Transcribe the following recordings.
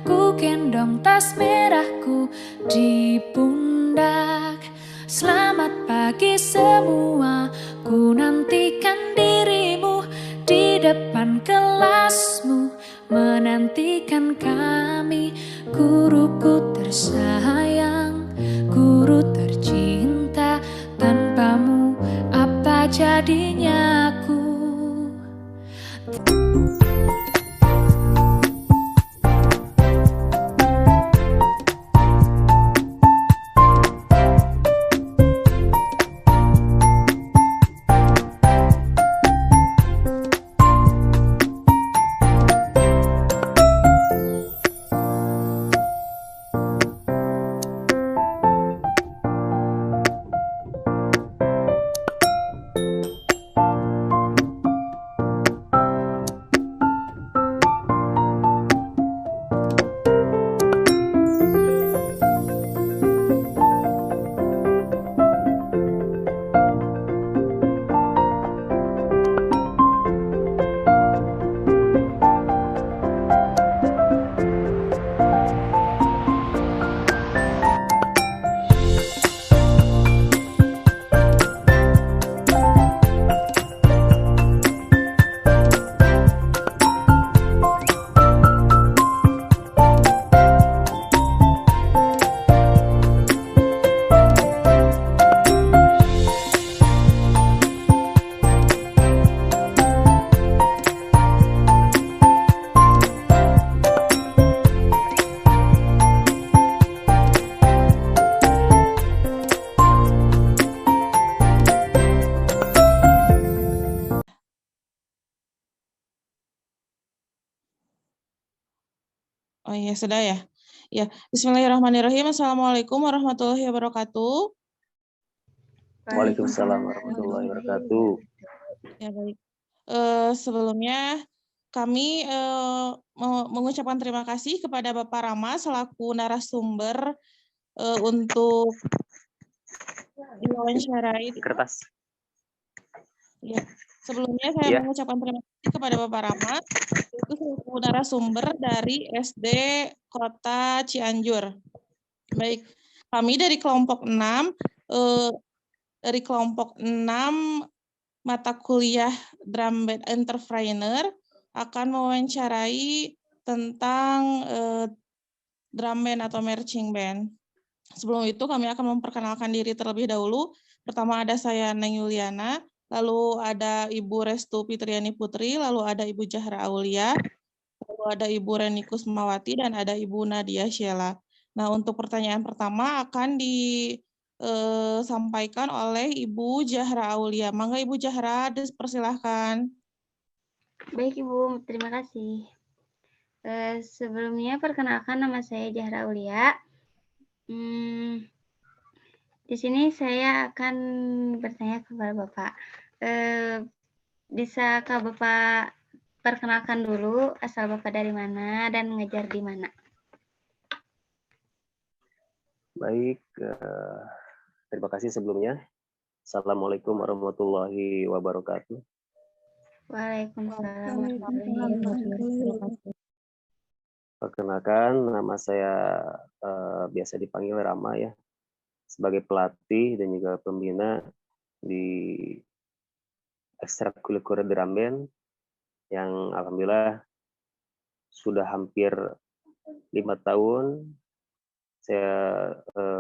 Ku gendong tas merahku di pundak. Selamat pagi semua, ku nantikan dirimu di depan kelasmu, menantikan kami. Guruku tersayang, guru tercinta, tanpamu apa jadinya aku? Oh iya, sudah ya. Ya, Bismillahirrahmanirrahim. Assalamualaikum warahmatullahi wabarakatuh. Waalaikumsalam warahmatullahi wabarakatuh. Ya, baik. Sebelumnya kami mengucapkan terima kasih kepada Bapak Rama selaku narasumber untuk diwawancarai. Kertas. Ya. Sebelumnya saya mengucapkan terima kasih kepada Bapak Rama itu selaku narasumber dari SD Kota Cianjur. Baik, kami dari kelompok 6 mata kuliah Drum Band Entrepreneur akan mewawancarai tentang drum band atau marching band. Sebelum itu kami akan memperkenalkan diri terlebih dahulu. Pertama ada saya Neng Yuliana, lalu ada Ibu Restu Fitriani Putri, lalu ada Ibu Jahra Aulia, lalu ada Ibu Reni Kusmawati, dan ada Ibu Nadia Sheila. Nah, untuk pertanyaan pertama akan disampaikan oleh Ibu Jahra Aulia. Mangga Ibu Jahra, dipersilahkan. Baik Ibu, terima kasih. Sebelumnya perkenalkan nama saya Jahra Aulia. Di sini saya akan bertanya kepada Bapak. Bisakah Bapak perkenalkan dulu asal Bapak dari mana dan mengajar di mana? Baik, terima kasih sebelumnya. Assalamualaikum warahmatullahi wabarakatuh. Waalaikumsalam warahmatullahi wabarakatuh. Perkenalkan, nama saya biasa dipanggil Rama ya, sebagai pelatih dan juga pembina di ekstrakurikuler drum band yang alhamdulillah sudah hampir 5 tahun saya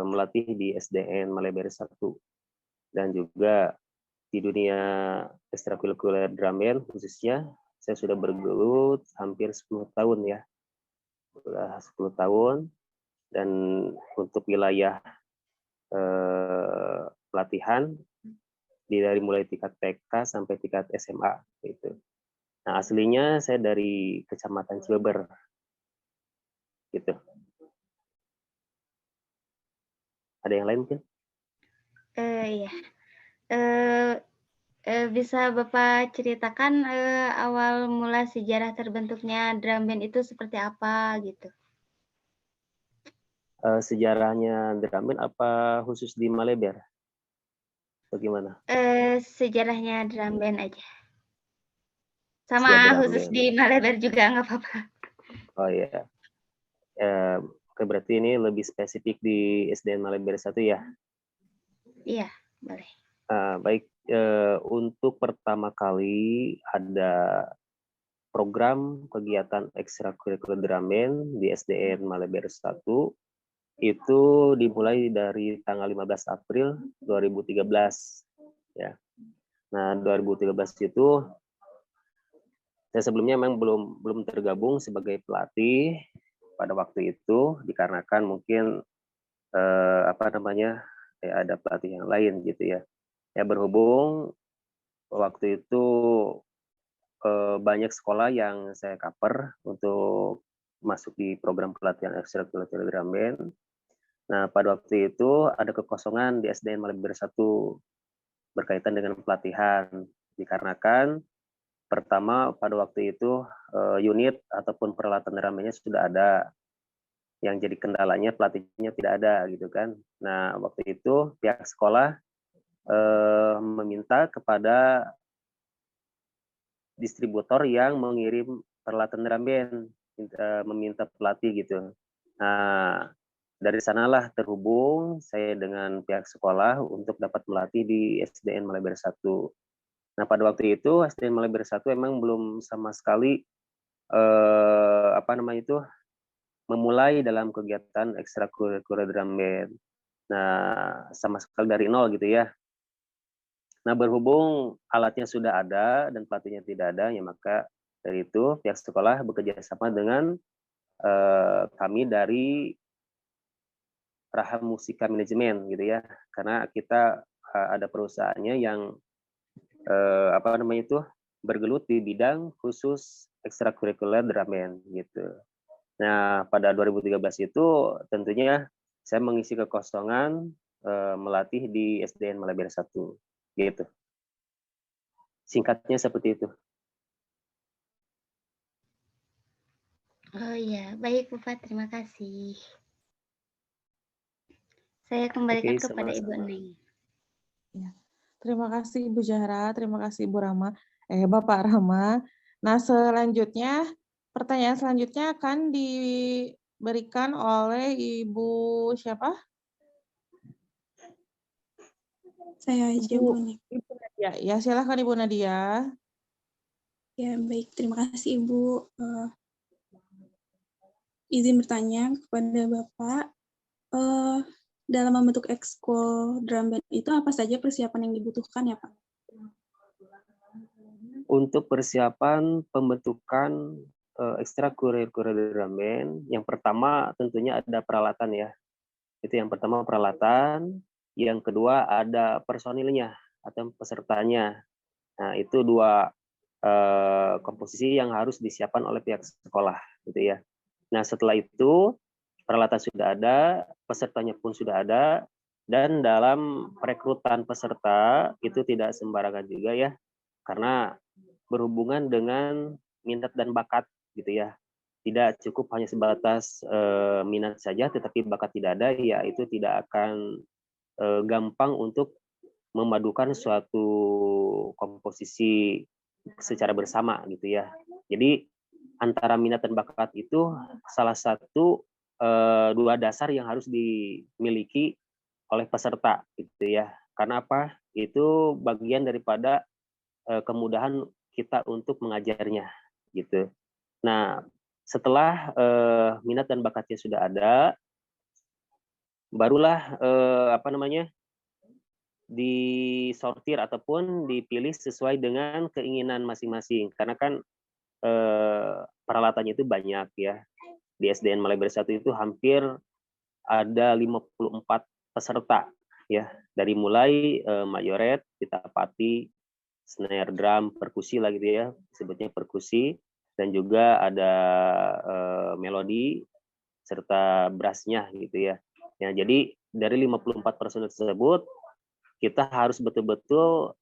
melatih di SDN Maleber 1 dan juga di dunia ekstrakurikuler drum band khususnya saya sudah bergelut hampir 10 tahun ya. Sudah 10 tahun dan untuk wilayah pelatihan dari mulai tingkat TK sampai tingkat SMA gitu. Nah, aslinya saya dari Kecamatan Cileber gitu. Ada yang lain mungkin? Iya. Bisa Bapak ceritakan awal mula sejarah terbentuknya drum band itu seperti apa gitu? Sejarahnya drum band apa khusus di Maleber? Bagaimana? Sejarahnya drum band aja. Sama khusus di Maleber juga nggak apa-apa. Oh iya. Oke, berarti ini lebih spesifik di SDN Maleber 1 ya? Iya, boleh. Baik, untuk pertama kali ada program kegiatan ekstrakurikuler drum band di SDN Maleber 1 itu dimulai dari tanggal 15 April 2013 ya. Nah, 2013 itu saya sebelumnya memang belum tergabung sebagai pelatih pada waktu itu dikarenakan mungkin kayak ada pelatih yang lain gitu ya. Ya berhubung waktu itu banyak sekolah yang saya cover untuk masuk di program pelatihan ekstrakurikuler drum band. Nah, pada waktu itu ada kekosongan di SDN Maleber 1 berkaitan dengan pelatihan dikarenakan pertama pada waktu itu unit ataupun peralatan drum bandnya sudah ada, yang jadi kendalanya pelatihnya tidak ada gitu kan. Nah, waktu itu pihak sekolah meminta kepada distributor yang mengirim peralatan drum band, meminta pelatih gitu. Nah, dari sanalah terhubung saya dengan pihak sekolah untuk dapat melatih di SDN Maleber 1. Nah, pada waktu itu SDN Maleber 1 emang belum sama sekali memulai dalam kegiatan ekstrakurikuler drum band. Nah, sama sekali dari nol gitu ya. Nah, berhubung alatnya sudah ada dan pelatihnya tidak ada, ya maka dari itu pihak sekolah bekerja sama dengan kami dari Praha Musika Manajemen gitu ya, karena kita ada perusahaannya yang bergelut di bidang khusus ekstrakurikuler drum band gitu. Nah, pada 2013 itu tentunya saya mengisi kekosongan melatih di SDN Maleber 1 gitu. Singkatnya seperti itu. Oh iya, baik Bapak, terima kasih. Saya kembalikan kepada Ibu Neng. Ya. Terima kasih Ibu Zahra, terima kasih Ibu Rama, Bapak Rama. Nah, selanjutnya pertanyaan selanjutnya akan diberikan oleh Ibu siapa? Saya aja Bu Neng. Ibu Nadia. Ya, silakan Ibu Nadia. Ya, baik. Terima kasih Ibu. Izin bertanya kepada Bapak, dalam membentuk ekskul drum band itu apa saja persiapan yang dibutuhkan ya Pak? Untuk persiapan pembentukan ekstrakurikuler drum band, yang pertama tentunya ada peralatan ya. Itu yang pertama peralatan, yang kedua ada personilnya atau pesertanya. Nah, itu dua komposisi yang harus disiapkan oleh pihak sekolah gitu ya. Nah, setelah itu peralatan sudah ada, pesertanya pun sudah ada, dan dalam perekrutan peserta itu tidak sembarangan juga ya, karena berhubungan dengan minat dan bakat gitu ya. Tidak cukup hanya sebatas minat saja, tetapi bakat tidak ada, ya itu tidak akan gampang untuk memadukan suatu komposisi secara bersama gitu ya. Jadi antara minat dan bakat itu salah satu dua dasar yang harus dimiliki oleh peserta gitu ya. Karena apa? Itu bagian daripada kemudahan kita untuk mengajarnya gitu. Nah, setelah minat dan bakatnya sudah ada, barulah disortir ataupun dipilih sesuai dengan keinginan masing-masing. Karena kan peralatannya itu banyak ya. Di SDN Maleber 1 itu hampir ada 54 peserta ya, dari mulai mayoret, pitapati, snare drum, perkusi lah gitu ya, sebutnya perkusi, dan juga ada melodi serta brassnya gitu ya. Ya, jadi dari 54 personel tersebut kita harus betul-betul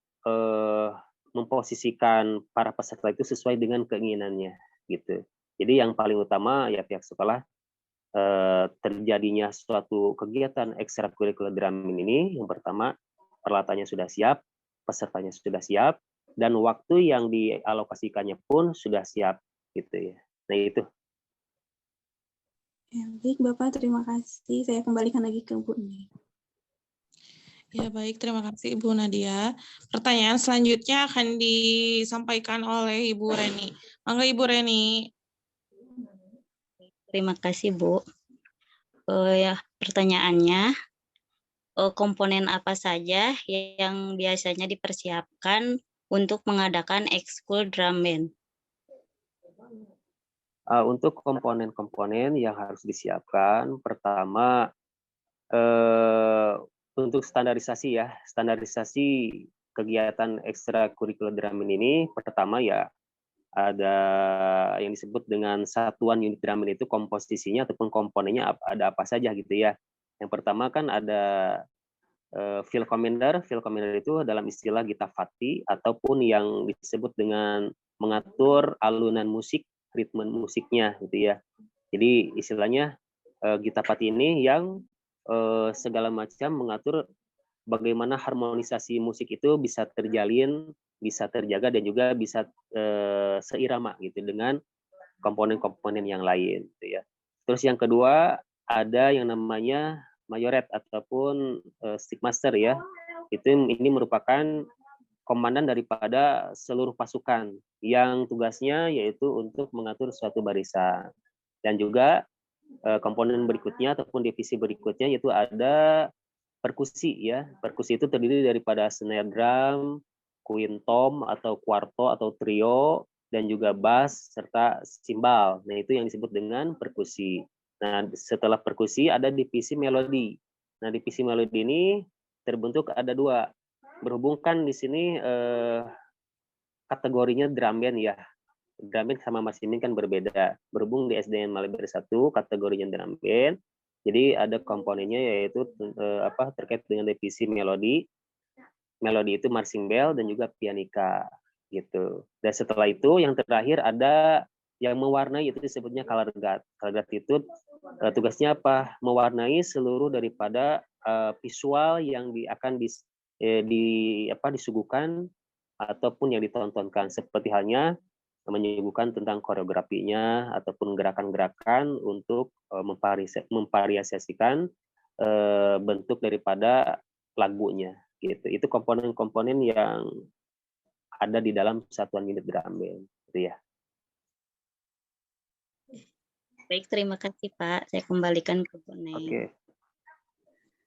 memposisikan para peserta itu sesuai dengan keinginannya gitu. Jadi yang paling utama ya pihak sekolah terjadinya suatu kegiatan ekstrakurikuler drum band ini, yang pertama peralatannya sudah siap, pesertanya sudah siap, dan waktu yang dialokasikannya pun sudah siap gitu ya. Nah itu. Ya, baik Bapak, terima kasih. Saya kembalikan lagi ke Bu Neng. Ya, baik. Terima kasih Ibu Nadia. Pertanyaan selanjutnya akan disampaikan oleh Ibu Reni. Mangga Ibu Reni. Terima kasih, Bu. Ya, pertanyaannya, komponen apa saja yang biasanya dipersiapkan untuk mengadakan ekskul drum band? Untuk komponen-komponen yang harus disiapkan, pertama untuk standarisasi ya, standarisasi kegiatan ekstrakurikuler drum band ini, pertama ya ada yang disebut dengan satuan unit drum band itu komposisinya ataupun komponennya ada apa saja gitu ya. Yang pertama kan ada field commander. Field commander itu dalam istilah Gita Fati ataupun yang disebut dengan mengatur alunan musik, ritme musiknya gitu ya. Jadi istilahnya Gita Fati ini yang segala macam mengatur bagaimana harmonisasi musik itu bisa terjalin, bisa terjaga dan juga bisa seirama gitu dengan komponen-komponen yang lain gitu ya. Terus yang kedua ada yang namanya majoret ataupun stickmaster ya. Ini merupakan komandan daripada seluruh pasukan yang tugasnya yaitu untuk mengatur suatu barisan. Dan juga komponen berikutnya ataupun divisi berikutnya yaitu ada perkusi ya. Perkusi itu terdiri daripada snare drum, quintom atau quarto atau trio, dan juga bass serta simbal. Nah, itu yang disebut dengan perkusi. Nah, setelah perkusi ada divisi melodi. Nah, divisi melodi ini terbentuk ada dua. Berhubung kan di sini kategorinya drum band ya. Drum band sama marching band kan berbeda. Berhubung di SDN Maliber 1 kategorinya drum band, jadi ada komponennya yaitu terkait dengan divisi melodi. Melodi itu marching bell dan juga pianika gitu. Dan setelah itu yang terakhir ada yang mewarnai, itu disebutnya color guard. Color guard itu tugasnya apa? Mewarnai seluruh daripada visual yang akan disuguhkan ataupun yang ditontonkan, seperti halnya menyuguhkan tentang koreografinya ataupun gerakan-gerakan untuk memvariasikan bentuk daripada lagunya gitu. Itu komponen-komponen yang ada di dalam satuan unit drum band gitu ya. Baik, terima kasih Pak. Saya kembalikan ke Bu Neng. Oke.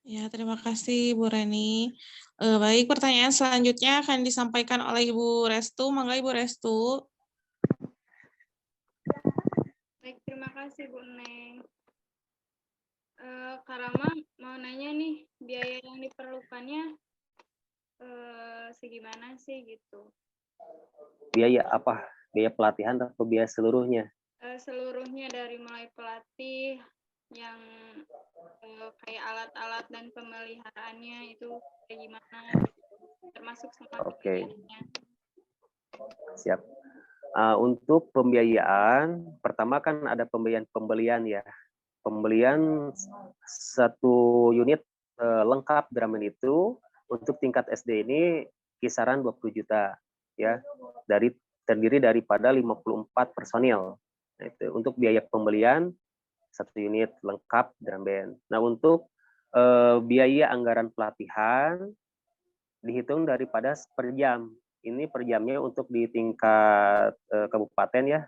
Ya, terima kasih Bu Reni. Baik, pertanyaan selanjutnya akan disampaikan oleh Ibu Restu. Mangga Ibu Restu. Baik, terima kasih Bu Neng. Kak Rama mau nanya nih, biaya yang diperlukannya segimana sih gitu? Biaya apa? Biaya pelatihan atau biaya seluruhnya? Seluruhnya dari mulai pelatih, yang kayak alat-alat dan pemeliharaannya itu kayak gimana, termasuk sama biayanya. Siap. Untuk pembiayaan, pertama kan ada pembelian ya. Pembelian satu unit lengkap drum band itu untuk tingkat SD ini kisaran 20 juta ya. Terdiri daripada 54 personil. Nah, itu untuk biaya pembelian satu unit lengkap drum band. Nah, untuk biaya anggaran pelatihan dihitung daripada per jam. Ini per jamnya untuk di tingkat kabupaten ya.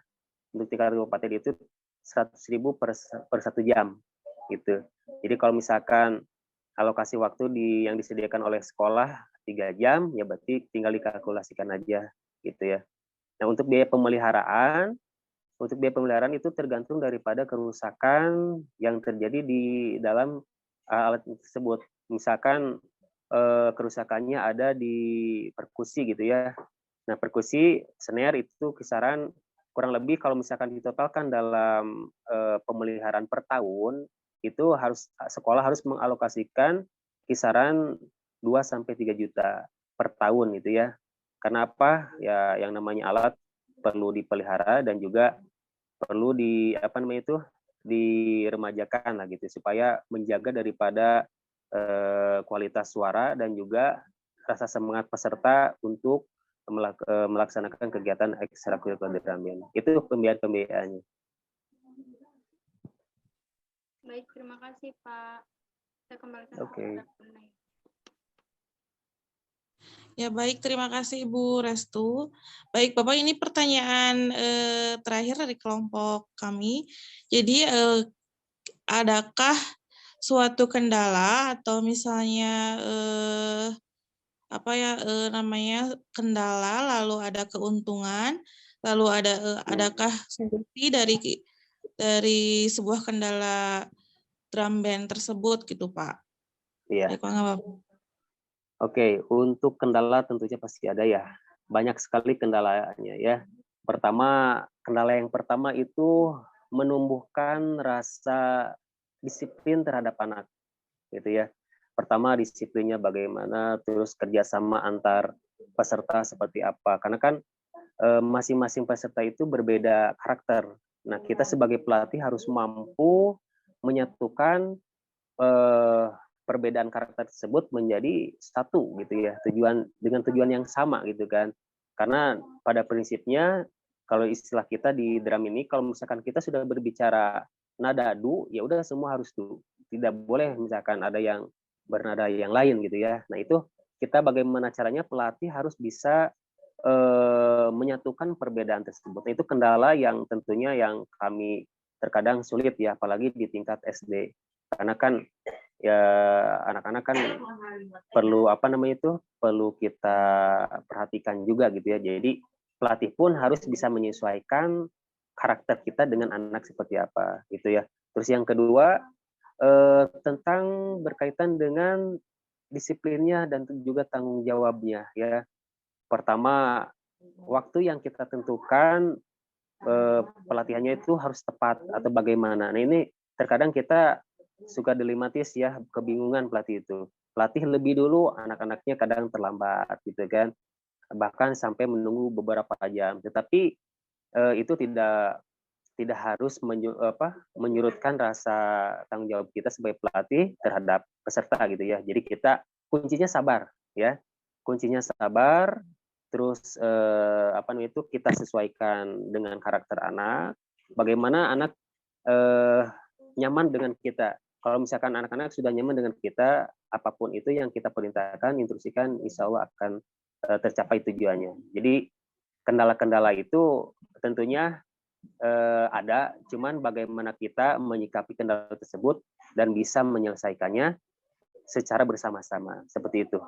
Untuk tingkat kabupaten itu 100.000 per 1 jam gitu. Jadi kalau misalkan alokasi waktu yang disediakan oleh sekolah 3 jam, ya berarti tinggal dikalkulasikan aja gitu ya. Nah, untuk biaya pemeliharaan itu tergantung daripada kerusakan yang terjadi di dalam alat tersebut. Misalkan kerusakannya ada di perkusi gitu ya. Nah, perkusi snare itu kisaran kurang lebih kalau misalkan ditotalkan dalam pemeliharaan per tahun, itu sekolah harus mengalokasikan kisaran 2-3 juta per tahun gitu ya. Karena apa? Ya yang namanya alat perlu dipelihara dan juga perlu diremajakan lah gitu supaya menjaga daripada kualitas suara dan juga rasa semangat peserta untuk melaksanakan kegiatan ekstrakurikuler drum band. Itu pembiayaannya. Baik, terima kasih Pak. Saya kembalikan Oke. kepada Bunai. Ya baik, terima kasih Ibu Restu. Baik Bapak, ini pertanyaan terakhir dari kelompok kami. Jadi adakah suatu kendala atau misalnya namanya kendala, lalu ada keuntungan, lalu adakah solusi dari sebuah kendala drum band tersebut gitu Pak? Iya. Baik, Bapak. Oke, untuk kendala tentunya pasti ada ya. Banyak sekali kendalanya ya. Kendala yang pertama itu menumbuhkan rasa disiplin terhadap anak, gitu ya. Pertama disiplinnya bagaimana, terus kerjasama antar peserta seperti apa. Karena kan masing-masing peserta itu berbeda karakter. Nah, kita sebagai pelatih harus mampu menyatukan perbedaan karakter tersebut menjadi satu gitu ya, dengan tujuan yang sama gitu kan. Karena pada prinsipnya kalau istilah kita di drum ini, kalau misalkan kita sudah berbicara nada du, ya udah semua harus du. Tidak boleh misalkan ada yang bernada yang lain gitu ya. Nah, itu kita bagaimana caranya pelatih harus bisa menyatukan perbedaan tersebut. Nah, itu kendala yang tentunya yang kami terkadang sulit ya, apalagi di tingkat SD. Karena kan ya anak-anak kan perlu perlu kita perhatikan juga gitu ya. Jadi pelatih pun harus bisa menyesuaikan karakter kita dengan anak seperti apa gitu ya. Terus yang kedua tentang berkaitan dengan disiplinnya dan juga tanggung jawabnya ya. Pertama, waktu yang kita tentukan pelatihannya itu harus tepat atau bagaimana. Nah, ini terkadang kita suka dilematis ya, kebingungan pelatih itu. Pelatih lebih dulu, anak-anaknya kadang terlambat gitu kan. Bahkan sampai menunggu beberapa jam. Tetapi itu tidak harus menyurutkan rasa tanggung jawab kita sebagai pelatih terhadap peserta gitu ya. Jadi kuncinya sabar ya. Kuncinya sabar, terus kita sesuaikan dengan karakter anak. Bagaimana anak nyaman dengan kita. Kalau misalkan anak-anak sudah nyaman dengan kita, apapun itu yang kita perintahkan, instruksikan, insya Allah akan tercapai tujuannya. Jadi kendala-kendala itu tentunya ada, cuman bagaimana kita menyikapi kendala tersebut dan bisa menyelesaikannya secara bersama-sama, seperti itu.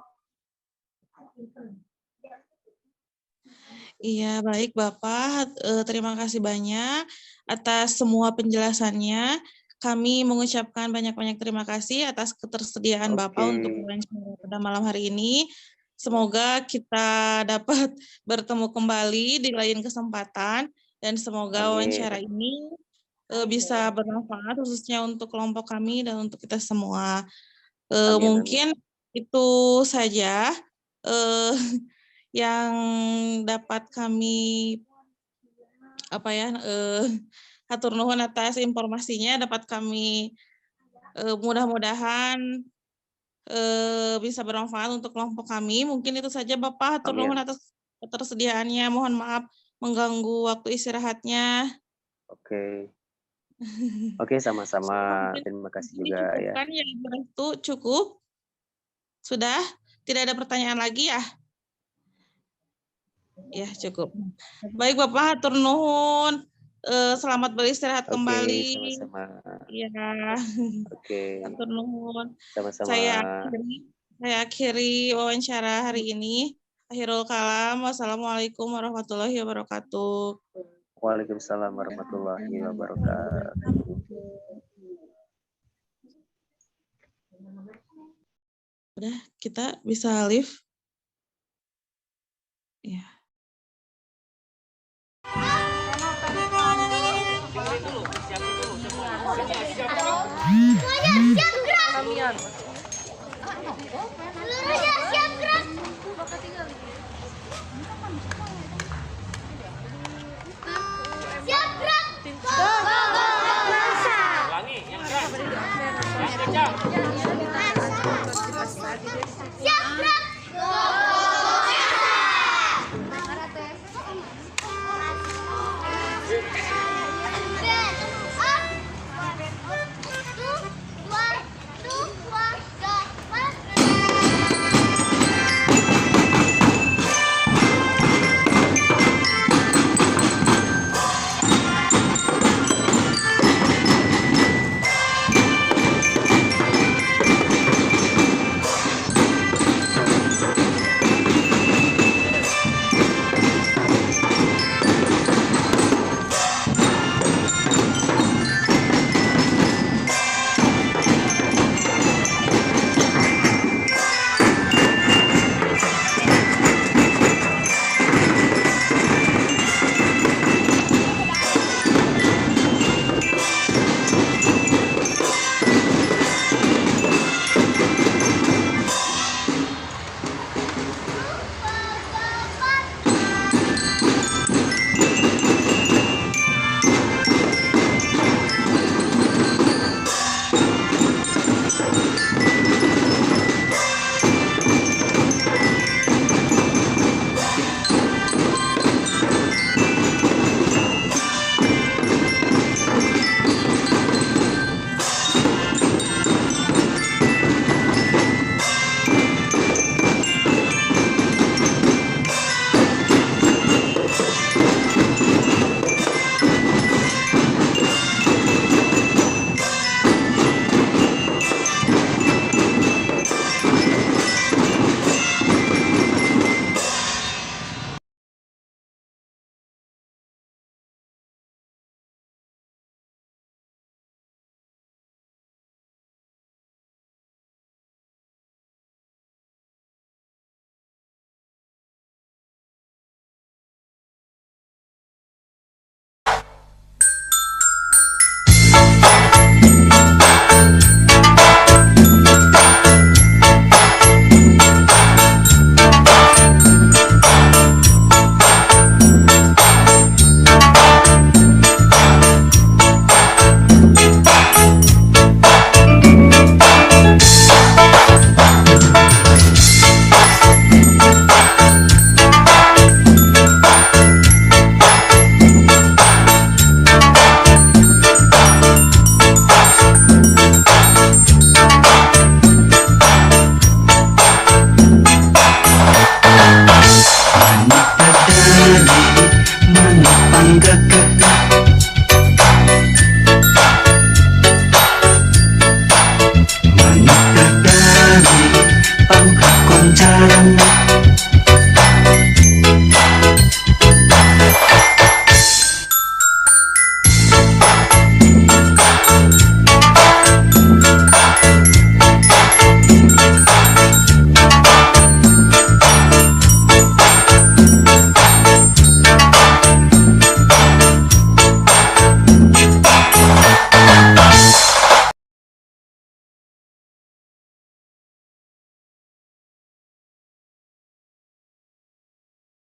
Iya, baik Bapak. Terima kasih banyak atas semua penjelasannya. Kami mengucapkan banyak-banyak terima kasih atas ketersediaan Bapak untuk wawancara pada malam hari ini. Semoga kita dapat bertemu kembali di lain kesempatan dan semoga wawancara ini bisa bermanfaat khususnya untuk kelompok kami dan untuk kita semua. Mungkin itu saja yang dapat kami hatur nuhun atas informasinya, dapat kami mudah-mudahan bisa bermanfaat untuk kelompok kami. Mungkin itu saja Bapak, hatur nuhun atas ketersediaannya. Mohon maaf mengganggu waktu istirahatnya. Oke. Oke, sama-sama. Terima kasih juga ya. Ibu Restu, cukup? Sudah? Tidak ada pertanyaan lagi ya? Ya, cukup. Baik Bapak, hatur nuhun. Selamat beristirahat kembali. Sama-sama. Iya. Oke. Hatur nuhun. Sama-sama. Saya akhiri wawancara hari ini. Akhirul kalam. Wassalamualaikum warahmatullahi wabarakatuh. Waalaikumsalam warahmatullahi wabarakatuh. Udah, kita bisa live. Ya. Ulangi, yang keras. Yang kencang.